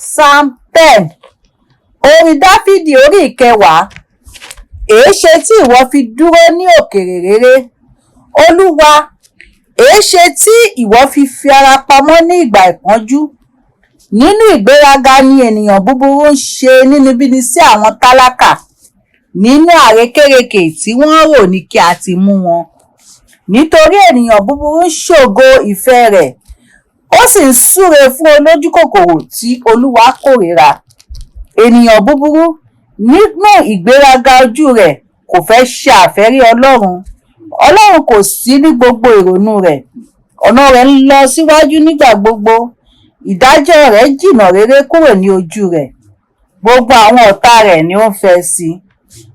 Psalm 10. Orin Dáfídì orí ìkẹwàá. Èéṣe tí ìwọ fi dúró ní òkèèrè réré, Olúwa? Èéṣe tí ìwọ fi ara pamọ́ ní ìgbà ìpọ́njú? Nínú ìgbéraga ni ènìyàn búburú ń ṣe nínúbíni sí àwọn tálákà. Nínú àrékérekè tí wọ́n rò ní kí a ti mú wọn. Nítorí ènìyàn búburú ń ṣògo ìfẹ́ rẹ̀, ó sì ń súre fún olójúkòkòrò tí Olúwa kórìíra. Ènìyàn búburú nínú ìgbéraga ojú rẹ̀ kò fẹ́ ṣe àfẹ́rí Ọlọ́run. Ọlọ́run kò sí ní gbogbo ìrònú rẹ̀. Ọ̀nà rẹ̀ ń lọ síwájú nígbà gbogbo. Ìdájọ́ rẹ̀ jìnnà réré kúrò ní ojú rẹ̀. Gbogbo àwọn ọ̀tá rẹ̀ ni ó ń fẹ́ sí.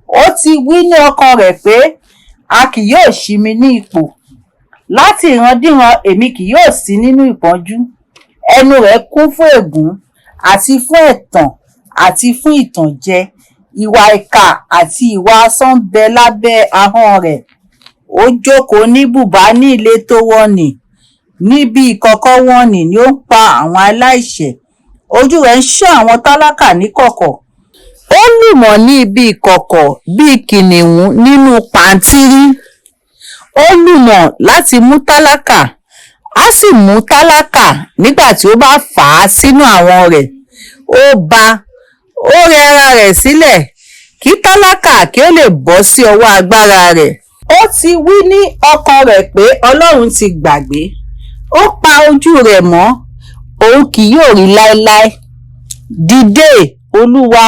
Ó ti wí ní ọkàn rẹ̀ pé, a kì yóò ṣí mi ní ipò. Láti ìrandíran èmi kì yóò sí nínú ìpọ́njú. Ẹnu rẹ̀ kún fún ègún àti fún ẹ̀tàn àti fún ìtànjẹ. Ìwà ìkà àti ìwà asán ń bẹ lábẹ́ ahọ́n rẹ̀. Ó jókòó ní bùbá ní ìletò wọ̀nnì. Níbi ìkọ̀kọ̀ wọ̀nnì ni ó ń pa àwọn aláìṣẹ̀. Ojú rẹ̀ ń ṣọ́ àwọn tálákà níkọ̀kọ̀. Ó lùmọ̀ ní ibi ìkọ̀kọ̀ bí kìnnìún nínú pàǹtírí. Ó lùmọ̀ láti mú tálákà, á sì mú tálákà nígbà tí ó bá fà á sínú àwọn rẹ̀. Ó rẹ ara rẹ̀ sílẹ̀ kí tálákà kí ó lè bọ́ sí ọwọ́ agbára rẹ̀. Ó ti wí ní ọkàn rẹ̀ pé Ọlọ́run ti gbàgbé. Ó pa ojú rẹ̀ mọ́, òun kì yóò rí láéláé. Dìde, Olúwa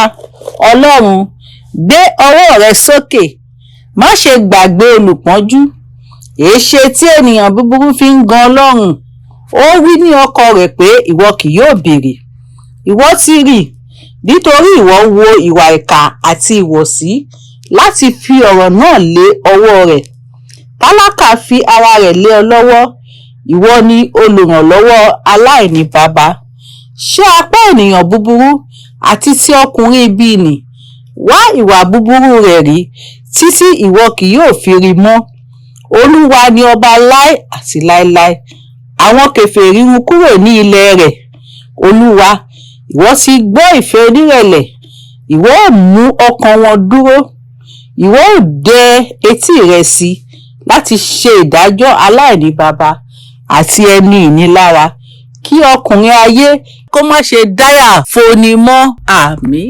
Ọlọ́run, gbé ọwọ́ rẹ sókè. Má ṣe gbàgbé olùpọ́njú. Èéṣe tí ènìyàn búburú fi ń gan Ọlọ́run? Ó wí ní ọkàn rẹ̀ pé ìwọ kì yóò béèrè. Ìwọ ti rí, nítorí ìwọ wo ìwà ìkà àti ìwọ̀sí láti fi ọ̀rọ̀ náà lé ọwọ́ rẹ̀. Tálákà fi ara rẹ̀ lé ọ lọ́wọ́. Ìwọ ni olùrànlọ́wọ́ aláìní baba. Ṣé apá ènìyàn búburú àti ti ọkùnrin ibi nì? Wá ìwà búburú rẹ̀ rí títí ìwọ kì yóò fi rí mọ́. Olúwa ni ọba láé àti láéláé. Àwọn kèfèrí run kúrò ní ilẹ̀ rẹ̀. Olúwa, ìwọ ti gbọ́ ìfẹ́ onírẹ̀lẹ̀. Ìwọ ó mú ọkàn wọn dúró. Ìwọ ó dẹ etí rẹ sí láti ṣe ìdájọ́ aláìní baba àti ẹni ìnilára, kí ọkùnrin ayé kó má ṣe dáyà foni mọ́. Àmín.